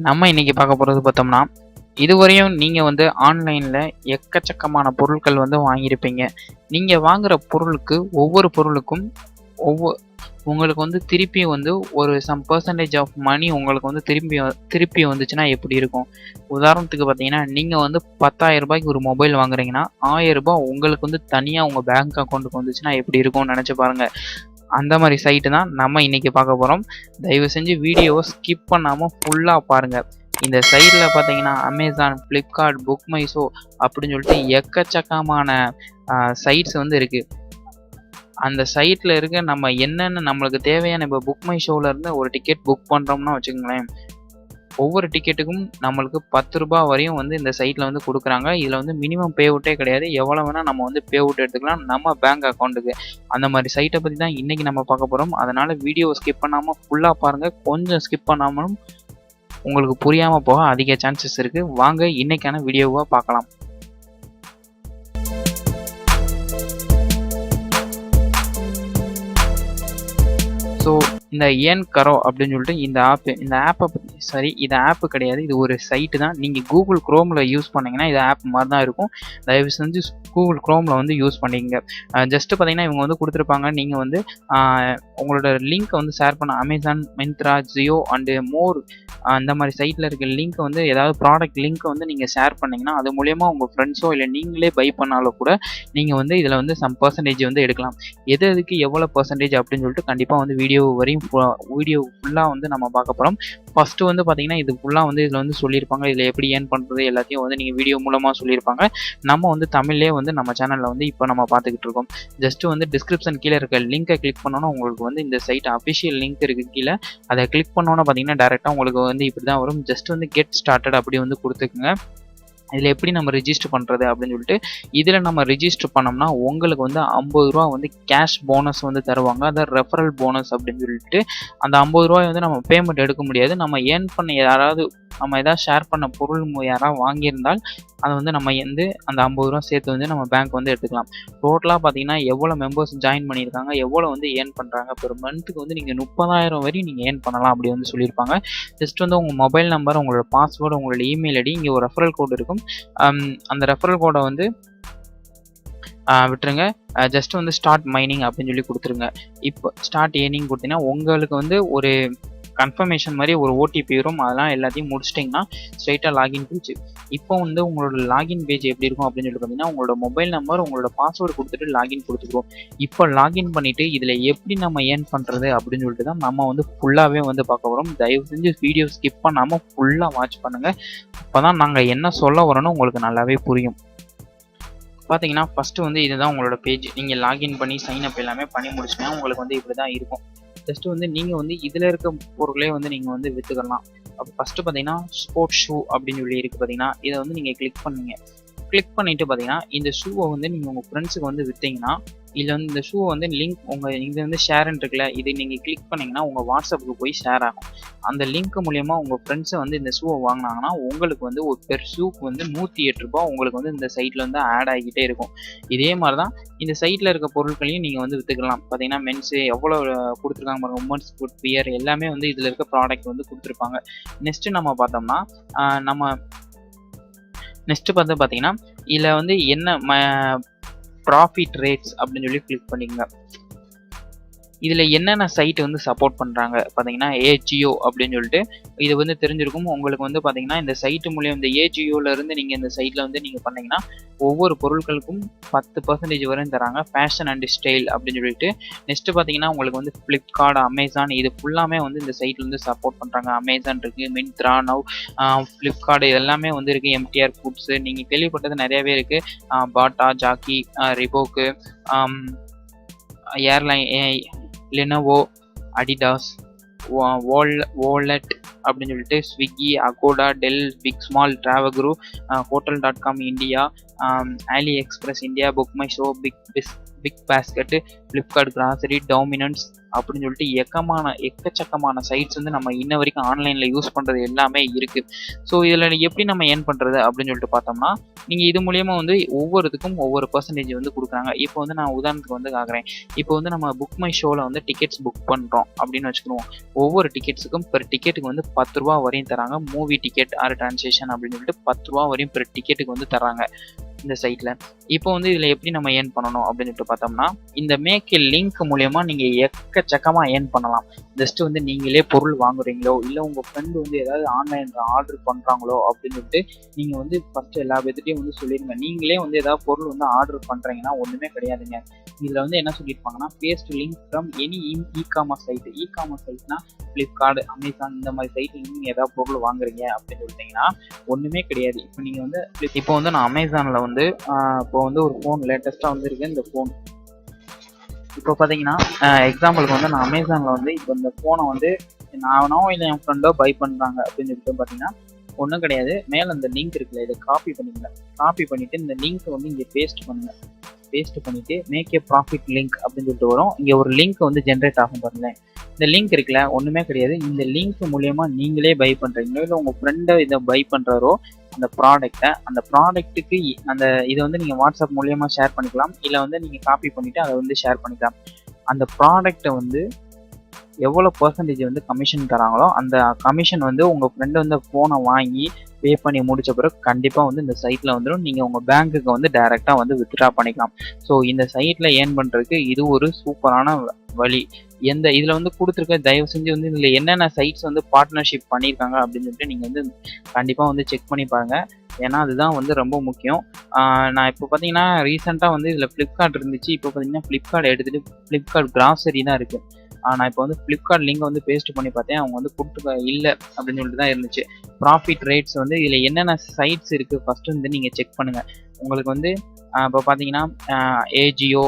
நம்ம இன்னைக்கு பார்க்க போகிறது பார்த்தோம்னா, இதுவரையும் நீங்கள் வந்து ஆன்லைனில் எக்கச்சக்கமான பொருட்கள் வந்து வாங்கியிருப்பீங்க. நீங்கள் வாங்குகிற பொருளுக்கு ஒவ்வொரு பொருளுக்கும் உங்களுக்கு வந்து திருப்பி வந்து ஒரு சம் பர்சன்டேஜ் ஆஃப் மணி உங்களுக்கு வந்து திருப்பி வந்துச்சுன்னா எப்படி இருக்கும்? உதாரணத்துக்கு பார்த்தீங்கன்னா, நீங்கள் வந்து ரூ. 10,000 ஒரு மொபைல் வாங்குறீங்கன்னா, ரூ. 1000 உங்களுக்கு வந்து தனியாக உங்கள் பேங்க் அக்கௌண்ட்டுக்கு வந்துச்சுன்னா எப்படி இருக்கும்னு நினச்சி பாருங்கள். அந்த மாதிரி சைட்டு தான் நம்ம இன்னைக்கு பார்க்க போகிறோம். தயவு செஞ்சு வீடியோவை ஸ்கிப் பண்ணாமல் ஃபுல்லாக பாருங்கள். இந்த சைட்டில் பார்த்தீங்கன்னா Amazon, Flipkart, book my show அப்படின்னு சொல்லிட்டு எக்கச்சக்கமான சைட்ஸ் வந்து இருக்குது. அந்த சைட்டில் இருக்க நம்ம என்னென்ன நம்மளுக்கு தேவையான இப்போ புக் மை ஷோவிலேருந்து ஒரு டிக்கெட் புக் பண்ணுறோம்னா வச்சுக்கோங்களேன், ஒவ்வொரு டிக்கெட்டுக்கும் நம்மளுக்கு ரூ. 10 வரையும் வந்து இந்த சைட்டில் வந்து கொடுக்குறாங்க. இதில் வந்து மினிமம் பே அவுட்டே கிடையாது. எவ்வளோ வேணால் நம்ம வந்து பே அவுட் எடுத்துக்கலாம் நம்ம பேங்க் அக்கௌண்ட்டுக்கு. அந்த மாதிரி சைட்டை பற்றி தான் இன்றைக்கி நம்ம பார்க்க போகிறோம். அதனால் வீடியோவை ஸ்கிப் பண்ணாமல் ஃபுல்லாக பாருங்கள். கொஞ்சம் ஸ்கிப் பண்ணாமலும் உங்களுக்கு புரியாமல் போக அதிக சான்சஸ் இருக்குது. வாங்க இன்றைக்கான வீடியோவை பார்க்கலாம். ஸோ இந்த EARNKARO அப்படின்னு சொல்லிட்டு இந்த ஆப்பை பற்றி இது ஆப்பு கிடையாது, இது ஒரு சைட்டு தான். நீங்கள் கூகுள் குரோமில் யூஸ் பண்ணிங்கன்னா இது ஆப் மாதிரி தான் இருக்கும். தயவு செஞ்சு கூகுள் குரோமில் வந்து யூஸ் பண்ணிங்க. ஜஸ்ட்டு பார்த்தீங்கன்னா இவங்க வந்து கொடுத்துருப்பாங்க, நீங்கள் வந்து உங்களோட லிங்க்கை வந்து ஷேர் பண்ண அமேசான், மிந்த்ரா, ஜியோ அண்டு மோர் அந்த மாதிரி சைட்டில் இருக்க லிங்க்கை வந்து ஏதாவது ப்ராடக்ட் லிங்க்கை வந்து நீங்கள் ஷேர் பண்ணிங்கன்னா அது மூலயமா உங்கள் ஃப்ரெண்ட்ஸோ இல்லை நீங்களே பை பண்ணாலும் கூட நீங்கள் வந்து இதில் வந்து சம் பர்சன்டேஜ் வந்து எடுக்கலாம். எதுக்கு எவ்வளோ பர்சன்டேஜ் அப்படின்னு சொல்லிட்டு கண்டிப்பாக வந்து வீடியோ ஃபுல்லாக வந்து நம்ம பார்க்க போகிறோம். ஃபஸ்ட்டு வந்து பார்த்தீங்கன்னா இது ஃபுல்லாக வந்து இதில் வந்து சொல்லியிருப்பாங்க, இதில் எப்படி ஏர்ன் பண்ணுறது எல்லாத்தையும் வந்து நீங்கள் வீடியோ மூலமாக சொல்லியிருப்பாங்க. நம்ம வந்து தமிழ்லேயே வந்து நம்ம சேனலில் வந்து இப்போ நம்ம பார்த்துக்கிட்டு இருக்கோம். ஜஸ்ட்டு வந்து டிஸ்கிரிப்ஷன் கீழே இருக்க லிங்கை கிளிக் பண்ணோன்னா உங்களுக்கு வந்து இந்த சைட் அஃபிஷியல் லிங்க் இருக்குது கீழே. அதை கிளிக் பண்ணோன்னா பார்த்தீங்கன்னா டேரெக்டாக உங்களுக்கு வந்து இப்படி தான் வரும். ஜஸ்ட் வந்து கெட் ஸ்டார்டட் அப்படி வந்து கொடுத்துக்குங்க. இதில் எப்படி நம்ம ரிஜிஸ்டர் பண்ணுறது அப்படின்னு சொல்லிட்டு இதில் நம்ம ரிஜிஸ்டர் பண்ணோம்னா உங்களுக்கு வந்து ரூ. 50 வந்து கேஷ் போனஸ் வந்து தருவாங்க. அதாவது ரெஃபரல் போனஸ் அப்படின்னு சொல்லிட்டு அந்த ரூ. 50 வந்து நம்ம பேமெண்ட் எடுக்க முடியாது. நம்ம ஏர்ன் பண்ண யாராவது நம்ம எதாவது ஷேர் பண்ண பொருள் யாராவது வாங்கியிருந்தால் அதை வந்து நம்ம வந்து அந்த ரூ. 50 சேர்த்து வந்து நம்ம பேங்க் வந்து எடுத்துக்கலாம். டோட்டலாக பார்த்தீங்கன்னா எவ்வளோ மெம்பர்ஸ் ஜாயின் பண்ணியிருக்காங்க, எவ்வளோ வந்து ஏர்ன் பண்ணுறாங்க, பெர் மந்த்துக்கு வந்து நீங்கள் 30,000 வரையும் நீங்கள் ஏர்ன் பண்ணலாம் அப்படி வந்து சொல்லியிருப்பாங்க. ஜஸ்ட் வந்து உங்கள் மொபைல் நம்பர், உங்களோட பாஸ்வேர்டு, உங்களோட இமெயில் ஐடி, இங்கே ஒரு ரெஃபரல் கோடு இருக்கும். அந்த ரெஃபரல் கோடை வந்து விட்டுருங்க. ஜஸ்ட் வந்து ஸ்டார்ட் மைனிங் அப்படின்னு சொல்லி கொடுத்துருங்க. இப்போ ஸ்டார்ட் ஏர்னிங் கொடுத்தீங்கன்னா உங்களுக்கு வந்து ஒரு கன்ஃபர்மேஷன் மாதிரி ஒரு ஓடிபி வரும். அதெல்லாம் எல்லாத்தையும் முடிச்சிட்டிங்கன்னா ஸ்ட்ரைட்டாக லாகின் பேஜ். இப்போ வந்து உங்களோட லாகின் பேஜ் எப்படி இருக்கும் அப்படின்னு சொல்லி பார்த்தீங்கன்னா உங்களோட மொபைல் நம்பர், உங்களோட பாஸ்வேர்டு கொடுத்துட்டு லாகின் கொடுத்துருவோம். இப்போ லாகின் பண்ணிவிட்டு இதில் எப்படி நம்ம ஏர்ன் பண்ணுறது அப்படின்னு சொல்லிட்டு தான் நம்ம வந்து ஃபுல்லாகவே வந்து பார்க்க வரோம். தயவு செஞ்சு வீடியோ ஸ்கிப் பண்ணாமல் ஃபுல்லாக வாட்ச் பண்ணுங்கள். அப்போ தான் நாங்கள் என்ன சொல்ல வரோன்னு உங்களுக்கு நல்லாவே புரியும். பார்த்தீங்கன்னா ஃபஸ்ட்டு வந்து இதுதான் உங்களோட பேஜ். நீங்கள் லாகின் பண்ணி சைன் அப் எல்லாமே பண்ணி முடிச்சுன்னா உங்களுக்கு வந்து இப்படி தான் இருக்கும். ஜஸ்ட்டு வந்து நீங்கள் வந்து இதில் இருக்க பொருளே வந்து நீங்கள் வந்து விற்றுக்கலாம். அப்போ ஃபஸ்ட்டு பார்த்தீங்கன்னா ஸ்போர்ட்ஸ் ஷூ அப்படின்னு சொல்லி இருக்குது. பார்த்தீங்கன்னா இதை வந்து நீங்கள் கிளிக் பண்ணிவிட்டு பார்த்தீங்கன்னா இந்த ஷூவை வந்து நீங்கள் உங்கள் ஃப்ரெண்ட்ஸுக்கு வந்து விற்றீங்கன்னா இதில் வந்து இந்த ஷூவை வந்து லிங்க் இது வந்து ஷேர்ன்னு இருக்குல்ல, இது நீங்கள் கிளிக் பண்ணிங்கன்னா உங்கள் வாட்ஸ்அப்புக்கு போய் ஷேர் ஆகும். அந்த லிங்க் மூலயமா உங்கள் ஃப்ரெண்ட்ஸை வந்து இந்த ஷூவை வாங்கினாங்கன்னா உங்களுக்கு வந்து ஒரு பெர் ஷூக்கு வந்து ரூ. 108 உங்களுக்கு வந்து இந்த சைட்டில் வந்து ஆட் ஆகிக்கிட்டே இருக்கும். இதே மாதிரி தான் இந்த சைட்டில் இருக்க பொருட்களையும் நீங்கள் வந்து விற்றுக்கலாம். பார்த்தீங்கன்னா மென்ஸு எவ்வளோ கொடுத்துருக்காங்க பாருங்கள், உமன்ஸ் ஃபுட் வியர் எல்லாமே வந்து இதில் இருக்க ப்ராடக்ட் வந்து கொடுத்துருப்பாங்க. நெக்ஸ்ட்டு நம்ம பார்த்தோம்னா நெக்ஸ்ட்டு பார்த்தீங்கன்னா இதில் வந்து என்ன ப்ராஃபிட் ரேட்ஸ் அப்படின்னு சொல்லி கிளிக் பண்ணிக்கங்க. இதில் என்னென்ன சைட்டு வந்து சப்போர்ட் பண்ணுறாங்க பார்த்தீங்கன்னா ஏஜியோ அப்படின்னு சொல்லிட்டு இது வந்து தெரிஞ்சிருக்கும் உங்களுக்கு. வந்து பார்த்தீங்கன்னா இந்த சைட்டு மூலியம் இந்த ஏஜியோலேருந்து நீங்கள் இந்த சைட்டில் வந்து நீங்கள் பண்ணிங்கன்னா ஒவ்வொரு பொருட்களுக்கும் 10% வரையும் தராங்க. ஃபேஷன் அண்ட் ஸ்டைல் அப்படின்னு சொல்லிட்டு. நெக்ஸ்ட்டு பார்த்தீங்கன்னா உங்களுக்கு வந்து ஃப்ளிப்கார்ட், அமேசான் இது ஃபுல்லாமே வந்து இந்த சைட்டில் வந்து சப்போர்ட் பண்ணுறாங்க. அமேசான் இருக்குது, மிந்த்ரா, நவ், ஃப்ளிப்கார்ட் இது எல்லாமே வந்து இருக்குது. எம்டிஆர் ஃபுட்ஸு நீங்கள் கேள்விப்பட்டது நிறையாவே இருக்குது. Bata, Jockey, Reebok, airline, Lenovo, Adidas, wallet அப்படின்னு சொல்லிட்டு Swiggy, Agoda, Dell, big small, Travelguru, hotel.com India, AliExpress India, book my show, big basket, Flipkart grocery, Domino's அப்படின்னு சொல்லிட்டு எக்கச்சக்கமான சைட்ஸ் வந்து நம்ம இன்ன வரைக்கும் ஆன்லைனில் யூஸ் பண்ணுறது எல்லாமே இருக்குது. ஸோ இதில் எப்படி நம்ம ஏர்ன் பண்ணுறது அப்படின்னு சொல்லிட்டு பார்த்தோம்னா, நீங்கள் இது மூலியமா வந்து ஒவ்வொருத்துக்கும் ஒவ்வொரு பர்சன்டேஜ் வந்து கொடுக்குறாங்க. இப்போ வந்து நான் உதாரணத்துக்கு வந்து காக்குறேன். இப்போ வந்து நம்ம புக் மை ஷோவில் வந்து டிக்கெட்ஸ் புக் பண்ணுறோம் அப்படின்னு வச்சுக்கிடுவோம். ஒவ்வொரு டிக்கெட்ஸுக்கும் பெர் டிக்கெட்டுக்கு வந்து 10 ரூபா வரையும் தராங்க. மூவி டிக்கெட் ஆர் டிரான்சேக்ஷன் அப்படின்னு சொல்லிட்டு 10 ரூபா வரையும் பெர் டிக்கெட்டுக்கு வந்து தராங்க இந்த சைட்டில். இப்போ வந்து இதில் எப்படி நம்ம ஏர்ன் பண்ணணும் அப்படின்னு சொல்லிட்டு பார்த்தோம்னா, இந்த மேக் எ லிங்க் மூலயமா நீங்கள் எக்கச்சக்கமாக ஏர்ன் பண்ணலாம். ஜஸ்ட் வந்து நீங்களே பொருள் வாங்குறீங்களோ, இல்லை உங்கள் ஃப்ரெண்டு வந்து ஏதாவது ஆன்லைனில் ஆர்டர் பண்ணுறாங்களோ அப்படின்னு சொல்லிட்டு நீங்கள் வந்து ஃபஸ்ட்டு எல்லா பேர்கிட்டையும் வந்து சொல்லிடுங்க. நீங்களே வந்து ஏதாவது பொருள் வந்து ஆர்டர் பண்ணுறீங்கன்னா ஒன்றுமே கிடையாதுங்க. இதில் வந்து என்ன சொல்லியிருப்பாங்கன்னா, paste link from any e-commerce site. E-commerce சைட்னா ஃப்ளிப்கார்ட், அமேசான் இந்த மாதிரி சைட்டில் நீங்கள் ஏதாவது பொருள் வாங்குறீங்க அப்படின்னு சொல்லிட்டீங்கன்னா ஒன்றுமே கிடையாது. இப்போ நீங்கள் வந்து இப்போ வந்து நான் அமேசானில் வந்து இப்போ வந்து ஒரு ஃபோன் லேட்டஸ்ட்டாக வந்துருக்கு. இந்த ஃபோன் இப்போ பார்த்தீங்கன்னா எக்ஸாம்பிளுக்கு வந்து நான் அமேசானில் வந்து இப்போ இந்த ஃபோனை வந்து நானோ இல்லை என் ஃப்ரெண்டோ பை பண்ணுறாங்க அப்படின்னு சொல்லிட்டு பார்த்தீங்கன்னா ஒன்றும் கிடையாது. மேலே இந்த லிங்க் இருக்குல்ல, இதை காப்பி பண்ணிக்கல. காப்பி பண்ணிவிட்டு இந்த லிங்க் வந்து இங்கே பேஸ்ட் பண்ணுங்கள். பேஸ்ட் பண்ணிவிட்டு மேக் ஏ ப்ராஃபிட் லிங்க் அப்படின்னு சொல்லிட்டு வரும். இங்கே ஒரு லிங்க் வந்து ஜென்ரேட் ஆகும் பாருங்களேன். இந்த லிங்க் இருக்குல்ல, ஒன்றுமே கிடையாது. இந்த லிங்க் மூலயமா நீங்களே பை பண்ணுறீங்களோ இல்லை உங்கள் ஃப்ரெண்டை இதை பை பண்ணுறாரோ அந்த ப்ராடக்ட்டுக்கு அந்த இதை வந்து நீங்கள் வாட்ஸ்அப் மூலயமா ஷேர் பண்ணிக்கலாம். இல்லை வந்து நீங்கள் காப்பி பண்ணிவிட்டு அதை வந்து ஷேர் பண்ணிக்கலாம். அந்த ப்ராடக்ட்டை வந்து எவ்வளோ பர்சன்டேஜ் வந்து கமிஷன் தராங்களோ அந்த கமிஷன் வந்து உங்கள் ஃப்ரெண்டு வந்து ஃபோனை வாங்கி பே பண்ணி முடிச்ச பிறகு கண்டிப்பாக வந்து இந்த சைட்டில் வந்துடும். நீங்கள் உங்கள் பேங்க்குக்கு வந்து டைரெக்டாக வந்து வித்ட்ரா பண்ணிக்கலாம். ஸோ இந்த சைட்டில் ஏர்ன் பண்ணுறதுக்கு இது ஒரு சூப்பரான வழி. இதில் வந்து கொடுத்துருக்க, தயவு செஞ்சு வந்து இதில் என்னென்ன சைட்ஸ் வந்து பார்ட்னர்ஷிப் பண்ணியிருக்காங்க அப்படின்னு சொல்லிட்டு நீங்கள் வந்து கண்டிப்பாக வந்து செக் பண்ணி பாருங்கள். ஏன்னா அதுதான் வந்து ரொம்ப முக்கியம். நான் இப்போ பார்த்தீங்கன்னா ரீசெண்டாக வந்து இதில் ஃப்ளிப்கார்ட் இருந்துச்சு. இப்போ பார்த்தீங்கன்னா ஃப்ளிப்கார்ட் எடுத்துகிட்டு ஃப்ளிப்கார்ட் கிராசரி தான் இருக்குது. நான் இப்போ வந்து ஃப்ளிப்கார்ட் லிங்கை வந்து பேஸ்ட் பண்ணி பார்த்தேன். அவங்க வந்து கொடுத்து இல்லை அப்படின்னு சொல்லிட்டு தான் இருந்துச்சு. ப்ராஃபிட் ரேட்ஸ் வந்து இதில் என்னென்ன சைட்ஸ் இருக்குது ஃபஸ்ட்டு வந்து நீங்கள் செக் பண்ணுங்கள். உங்களுக்கு வந்து இப்போ பார்த்தீங்கன்னா ஏஜியோ,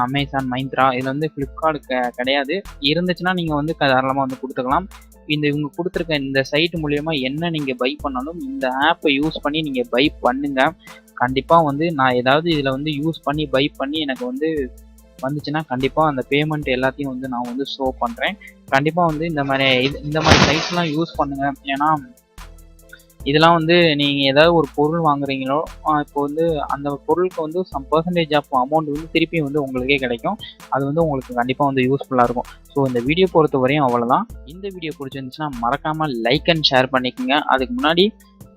அமேசான், மைந்த்ரா, இதில் வந்து ஃப்ளிப்கார்ட் கிடையாது. இருந்துச்சுன்னா நீங்கள் வந்து தாராளமாக வந்து கொடுத்துக்கலாம். இவங்க கொடுத்துருக்க இந்த சைட் மூலயமா என்ன நீங்கள் பை பண்ணாலும் இந்த ஆப்பை யூஸ் பண்ணி நீங்கள் பை பண்ணுங்கள். கண்டிப்பாக வந்து நான் ஏதாவது இதில் வந்து யூஸ் பண்ணி பை பண்ணி எனக்கு வந்து வந்துச்சுன்னா கண்டிப்பாக அந்த பேமெண்ட் எல்லாத்தையும் வந்து நான் வந்து ஷோ பண்ணுறேன். கண்டிப்பாக வந்து இந்த மாதிரி சைட்ஸ்லாம் யூஸ் பண்ணுங்கள். ஏன்னா இதெல்லாம் வந்து நீங்கள் ஏதாவது ஒரு பொருள் வாங்குறீங்களோ இப்போ வந்து அந்த பொருளுக்கு வந்து சம் பர்சன்டேஜ் ஆஃப் அமௌண்ட் வந்து திருப்பி வந்து உங்களுக்கே கிடைக்கும். அது வந்து உங்களுக்கு கண்டிப்பாக வந்து யூஸ்ஃபுல்லாக இருக்கும். ஸோ இந்த வீடியோ பொறுத்த வரையும் அவ்வளோதான். இந்த வீடியோ பிடிச்சிருந்துச்சுன்னா மறக்காமல் லைக் அண்ட் ஷேர் பண்ணிக்கோங்க. அதுக்கு முன்னாடி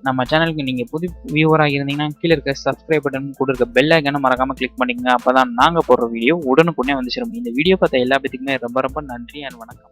நம்ம சேனலுக்கு நீங்கள் புது வியூவராக இருந்தீங்கன்னா கீழே இருக்க சப்ஸ்கிரைப் பட்டன் கூட இருக்க பெல் ஐக்கானை மறக்காமல் கிளிக் பண்ணிக்கோங்க. அப்போ தான் நாங்கள் போடுற வீடியோ உடனுக்குடனே வந்து சேரும். இந்த வீடியோ பார்த்த எல்லா பேத்துக்குமே ரொம்ப ரொம்ப நன்றி அண்ட் வணக்கம்.